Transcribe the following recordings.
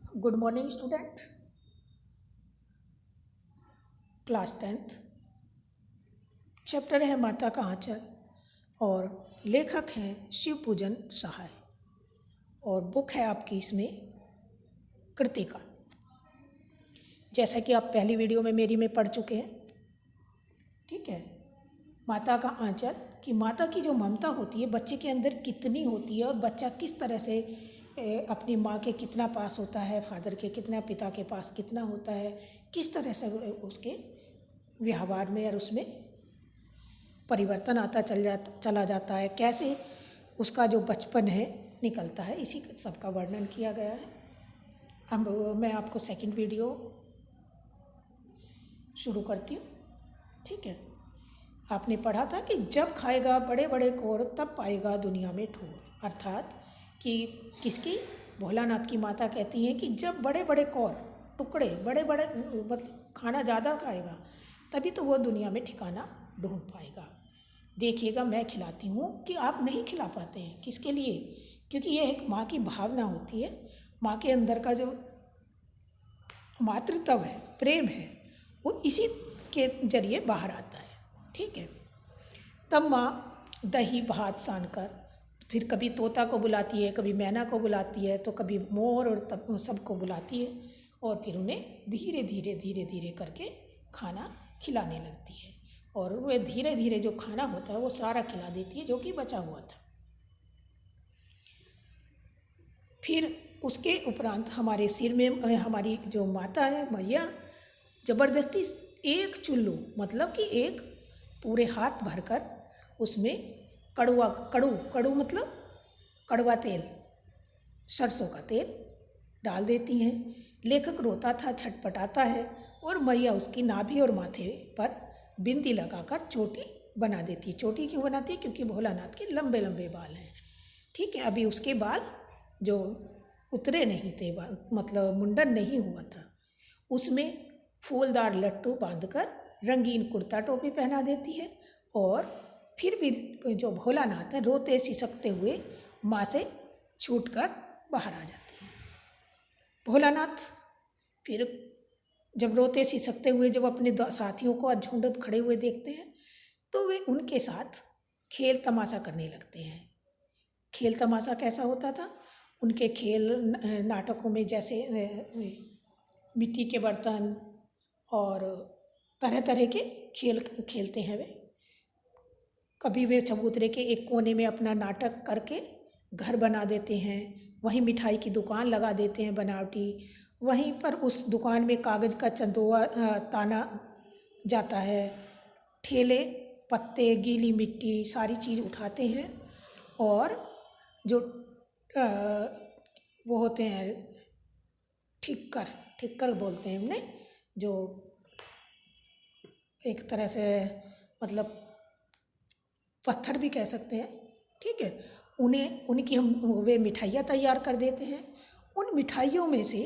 Good morning student. Class 10th। Chapter है माता का आंचल और लेखक हैं शिवपूजन सहाय और बुक है आपकी इसमें कृतिका। जैसा कि आप पहली वीडियो में मेरी में पढ़ चुके हैं, ठीक है। माता का आंचल कि माता की जो ममता होती है बच्चे के अंदर कितनी होती है और बच्चा किस तरह से अपनी माँ के कितना पास होता है, फादर के कितना, पिता के पास कितना होता है, किस तरह से उसके व्यवहार में और उसमें परिवर्तन चला जाता है, कैसे उसका जो बचपन है निकलता है, इसी सब का वर्णन किया गया है। अब मैं आपको सेकंड वीडियो शुरू करती हूँ, ठीक है। आपने पढ़ा था कि जब खाएगा बड़े बड़े कोर तब पाएगा दुनिया में ठोर, अर्थात कि किसकी, भोलानाथ की माता कहती हैं कि जब बड़े बड़े कोर टुकड़े बड़े बड़े मतलब खाना ज़्यादा खाएगा तभी तो वो दुनिया में ठिकाना ढूंढ पाएगा। देखिएगा मैं खिलाती हूँ कि आप नहीं खिला पाते हैं, किसके लिए? क्योंकि ये एक माँ की भावना होती है, माँ के अंदर का जो मातृत्व है, प्रेम है, वो इसी के जरिए बाहर आता है, ठीक है। तब माँ दही भात सान कर फिर कभी तोता को बुलाती है, कभी मैना को बुलाती है, तो कभी मोर और तब सबको बुलाती है और फिर उन्हें धीरे धीरे धीरे धीरे करके खाना खिलाने लगती है और वह धीरे धीरे जो खाना होता है वो सारा खिला देती है जो कि बचा हुआ था। फिर उसके उपरांत हमारे सिर में हमारी जो माता है मैया ज़बरदस्ती एक चुल्लू मतलब कि एक पूरे हाथ भरकर उसमें कड़ू मतलब कड़वा तेल, सरसों का तेल डाल देती हैं। लेखक रोता था, छटपटाता है और मैया उसकी नाभि और माथे पर बिंदी लगाकर चोटी बना देती है। चोटी क्यों बनाती है? क्योंकि भोलानाथ के लंबे लंबे बाल हैं, ठीक है। अभी उसके बाल जो उतरे नहीं थे, मतलब मुंडन नहीं हुआ था, उसमें फूलदार लट्टू बांधकर रंगीन कुर्ता टोपी पहना देती है और फिर भी जो भोलानाथ है रोते सिसकते हुए माँ से छूटकर बाहर आ जाते हैं। भोलानाथ फिर जब रोते सिसकते हुए जब अपने साथियों को झुंड खड़े हुए देखते हैं तो वे उनके साथ खेल तमाशा करने लगते हैं। खेल तमाशा कैसा होता था? उनके खेल नाटकों में जैसे मिट्टी के बर्तन और तरह तरह के खेल खेलते हैं वे। कभी वे चबूतरे के एक कोने में अपना नाटक करके घर बना देते हैं, वहीं मिठाई की दुकान लगा देते हैं बनावटी, वहीं पर उस दुकान में कागज़ का चंदोआ ताना जाता है। ठेले पत्ते गीली मिट्टी सारी चीज़ उठाते हैं और जो वो होते हैं ठिक्कर बोलते हैं उन्हें, जो एक तरह से मतलब पत्थर भी कह सकते हैं, ठीक है। उनकी हम वे मिठाइयाँ तैयार कर देते हैं। उन मिठाइयों में से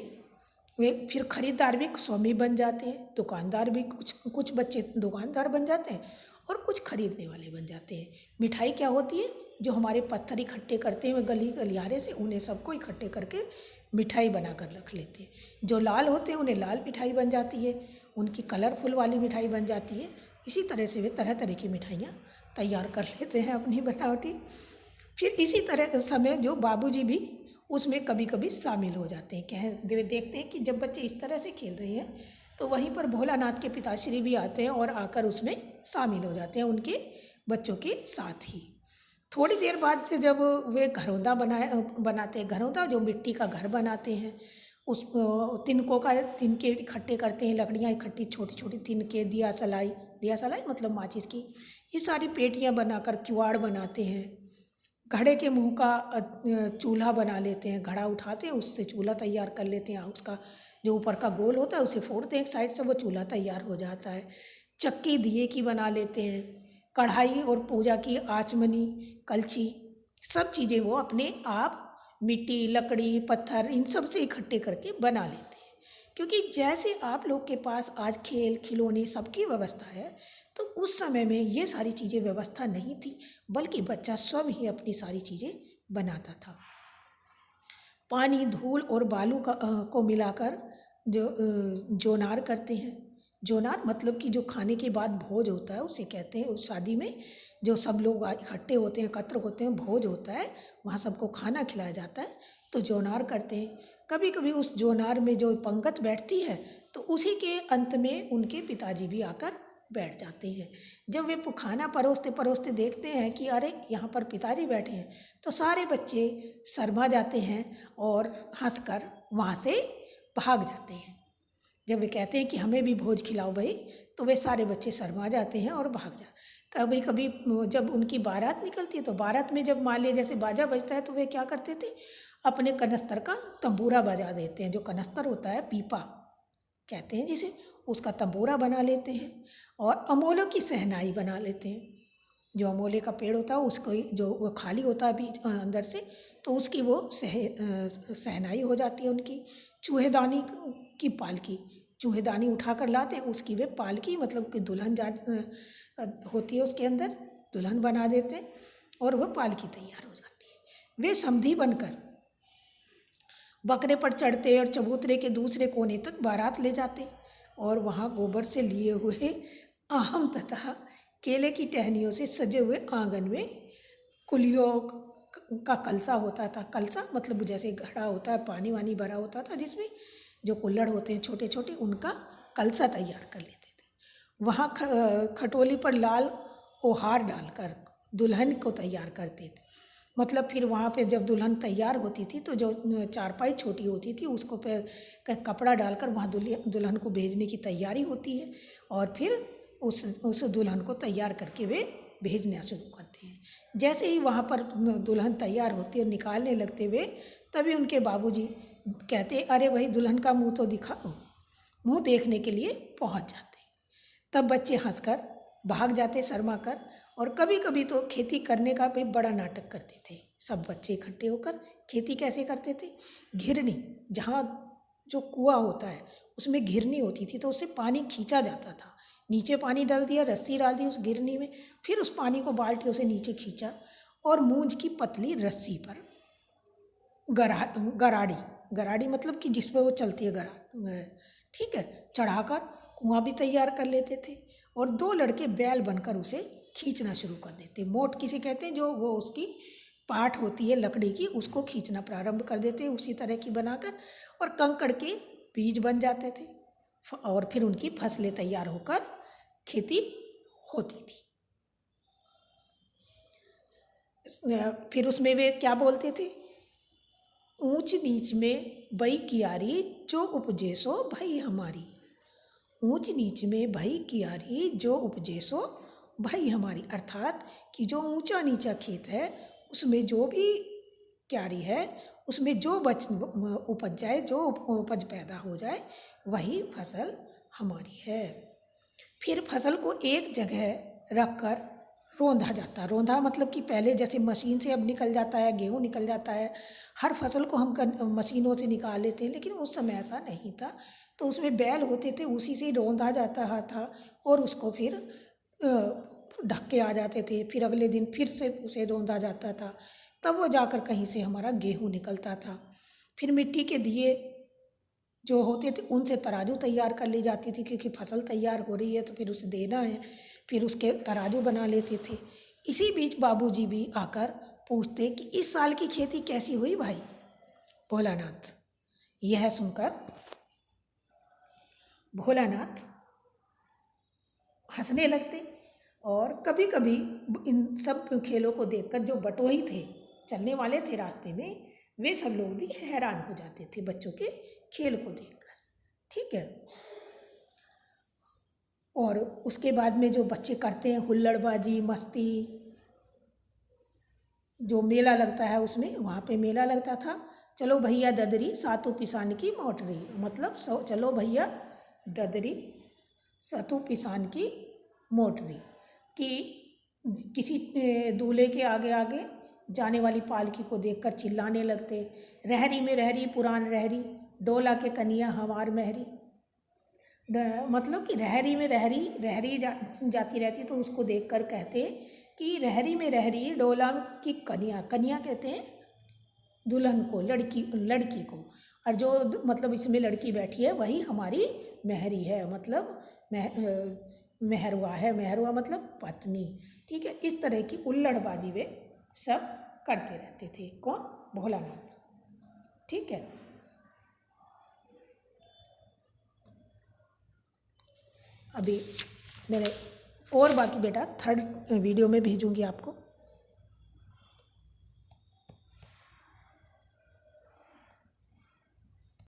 वे फिर खरीदार भी स्वामी बन जाते हैं, दुकानदार भी कुछ बच्चे दुकानदार बन जाते हैं और कुछ खरीदने वाले बन जाते हैं। मिठाई क्या होती है? जो हमारे पत्थर इकट्ठे करते हैं गली गलियारे से, उन्हें सबको इकट्ठे करके मिठाई बना कर रख लेते हैं। जो लाल होते हैं उन्हें लाल मिठाई बन जाती है, उनकी कलरफुल वाली मिठाई बन जाती है। इसी तरह से वे तरह तरह की मिठाइयाँ तैयार कर लेते हैं अपनी बनावटी। फिर इसी तरह समय जो बाबूजी भी उसमें कभी कभी शामिल हो जाते हैं। क्या देखते हैं कि जब बच्चे इस तरह से खेल रहे हैं तो वहीं पर भोलानाथ के पिताश्री भी आते हैं और आकर उसमें शामिल हो जाते हैं उनके बच्चों के साथ ही। थोड़ी देर बाद से जब वे घरौंदा बनाते हैं, घरौंदा जो मिट्टी का घर बनाते हैं, उस तिनके इकट्ठे करते हैं, लकड़ियाँ इकट्ठी छोटी छोटी तिनके, दिया सलाई मतलब माचिस की, ये सारी पेटियाँ बनाकर किवाड़ बनाते हैं। घड़े के मुंह का चूल्हा बना लेते हैं, घड़ा उठाते हैं उससे चूल्हा तैयार कर लेते हैं, उसका जो ऊपर का गोल होता है उसे फोड़ते हैं एक साइड से, वो चूल्हा तैयार हो जाता है। चक्की दिए की बना लेते हैं, कढ़ाई और पूजा की आचमनी, कलछी, सब चीज़ें वो अपने आप मिट्टी लकड़ी पत्थर इन सब से इकट्ठे करके बना लेते हैं। क्योंकि जैसे आप लोग के पास आज खेल खिलौने सबकी व्यवस्था है, तो उस समय में ये सारी चीज़ें व्यवस्था नहीं थी, बल्कि बच्चा स्वयं ही अपनी सारी चीज़ें बनाता था। पानी, धूल और बालू को मिलाकर जो जोनार करते हैं। जोनार मतलब कि जो खाने के बाद भोज होता है उसे कहते हैं। उस शादी में जो सब लोग इकट्ठे होते हैं, एकत्र होते हैं, भोज होता है, वहाँ सबको खाना खिलाया जाता है, तो जोनार करते हैं। कभी कभी उस जोनार में जो पंगत बैठती है तो उसी के अंत में उनके पिताजी भी आकर बैठ जाते हैं। जब वे खाना परोसते परोसते देखते हैं कि अरे यहाँ पर पिताजी बैठे हैं, तो सारे बच्चे शर्मा जाते हैं और हंसकर वहाँ से भाग जाते हैं। जब वे कहते हैं कि हमें भी भोज खिलाओ भाई, तो वे सारे बच्चे शर्मा जाते हैं और भाग जाते। कभी कभी जब उनकी बारात निकलती है तो बारात में जब मान लिया जैसे बाजा बजता है तो वे क्या करते थे, अपने कनस्तर का तंबूरा बजा देते हैं। जो कनस्तर होता है, पीपा कहते हैं जिसे, उसका तंबूरा बना लेते हैं और अमोलों की शहनाई बना लेते हैं। जो अमोले का पेड़ होता है उसको जो वो खाली होता है बीच अंदर से, तो उसकी वो शहनाई हो जाती है उनकी। चूहेदानी की पालकी, चूहेदानी उठा कर लाते हैं, उसकी वे पालकी मतलब कि दुल्हन होती है, उसके अंदर दुल्हन बना देते हैं और वह पालकी तैयार हो जाती है। वे समधी बनकर बकरे पर चढ़ते और चबूतरे के दूसरे कोने तक बारात ले जाते और वहाँ गोबर से लिए हुए आहम तथा केले की टहनियों से सजे हुए आंगन में कुलियों का कलसा होता था। कलसा मतलब जैसे घड़ा होता है, पानी वानी भरा होता था, जिसमें जो कुल्हड़ होते हैं छोटे छोटे, उनका कलसा तैयार कर लेते थे। वहाँ खटोली पर लाल ओहार डालकर दुल्हन को तैयार करते थे। मतलब फिर वहाँ पे जब दुल्हन तैयार होती थी तो जो चारपाई छोटी होती थी उसको पे कपड़ा डालकर वहाँ दुल्हन को भेजने की तैयारी होती है और फिर उस दुल्हन को तैयार करके वे भेजना शुरू करते हैं। जैसे ही वहाँ पर दुल्हन तैयार होती है और निकालने लगते वे, तभी उनके बाबूजी कहते अरे भाई दुल्हन का मुंह तो दिखाओ। मुंह देखने के लिए पहुँच जाते। तब बच्चे हंसकर भाग जाते शर्मा कर। और कभी कभी तो खेती करने का भी बड़ा नाटक करते थे। सब बच्चे इकट्ठे होकर खेती कैसे करते थे, घिरनी, जहाँ जो कुआं होता है उसमें घिरनी होती थी, तो उससे पानी खींचा जाता था। नीचे पानी डाल दिया, रस्सी डाल दी उस घिरनी में, फिर उस पानी को बाल्टियों से नीचे खींचा और मूंज की पतली रस्सी पर गराड़ी मतलब कि जिस पे वो चलती है ठीक है, चढ़ाकर कुआं भी तैयार कर लेते थे और दो लड़के बैल बनकर उसे खींचना शुरू कर देते। मोट किसे कहते हैं, जो वो उसकी पाट होती है लकड़ी की, उसको खींचना प्रारंभ कर देते उसी तरह की बनाकर, और कंकड़ के बीज बन जाते थे और फिर उनकी फसलें तैयार होकर खेती होती थी। फिर उसमें वे क्या बोलते थे, ऊंच नीच में बई कियारी जो उपजे सो भाई हमारी। ऊंच नीच में भई कियारी जो उपजे सो भाई हमारी, अर्थात कि जो ऊंचा नीचा खेत है उसमें जो भी क्यारी है उसमें जो उपज जाए, जो उपज पैदा हो जाए, वही फसल हमारी है। फिर फसल को एक जगह रखकर रौंधा जाता। रौंधा मतलब कि पहले जैसे मशीन से अब निकल जाता है, गेहूँ निकल जाता है, हर फसल को हम मशीनों से निकाल लेते हैं, लेकिन उस समय ऐसा नहीं था। तो उसमें बैल होते थे, उसी से रौंधा जाता था और उसको फिर ढक के आ जाते थे। फिर अगले दिन फिर से उसे रौंधा जाता था, तब वो जाकर कहीं से हमारा गेहूँ निकलता था। फिर मिट्टी के दिए जो होते थे उनसे तराजू तैयार कर ली जाती थी, क्योंकि फसल तैयार हो रही है तो फिर उसे देना है, फिर उसके तराजू बना लेते थे। इसी बीच बाबूजी भी आकर पूछते कि इस साल की खेती कैसी हुई भाई भोलानाथ। यह सुनकर भोलानाथ हंसने लगते और कभी कभी इन सब खेलों को देखकर जो बटोही थे, चलने वाले थे रास्ते में, वे सब लोग भी हैरान हो जाते थे बच्चों के खेल को देखकर। ठीक है, और उसके बाद में जो बच्चे करते हैं हुल्लड़बाजी, मस्ती, जो मेला लगता है उसमें, वहाँ पे मेला लगता था। चलो भैया ददरी सातु पिसान की मोटरी, मतलब चलो भैया ददरी सतु पिसान की मोटरी, कि किसी दूल्हे के आगे आगे जाने वाली पालकी को देखकर चिल्लाने लगते, रहरी में रहरी पुरान रहरी, डोला के कनिया हमार महरी। मतलब कि रहरी में रहरी जाती रहती, तो उसको देखकर कहते कि रहरी में रहरी डोला की कनिया कहते हैं दुल्हन को, लड़की को, और जो मतलब इसमें लड़की बैठी है वही हमारी मेहरी है, मतलब मेहरवा है। मेहरवा मतलब पत्नी, ठीक है। इस तरह की उल्लड़बाजी वे सब करते रहते थे। कौन? भोलानाथ, ठीक है। अभी मेरे और बाकी बेटा थर्ड वीडियो में भेजूंगी आपको।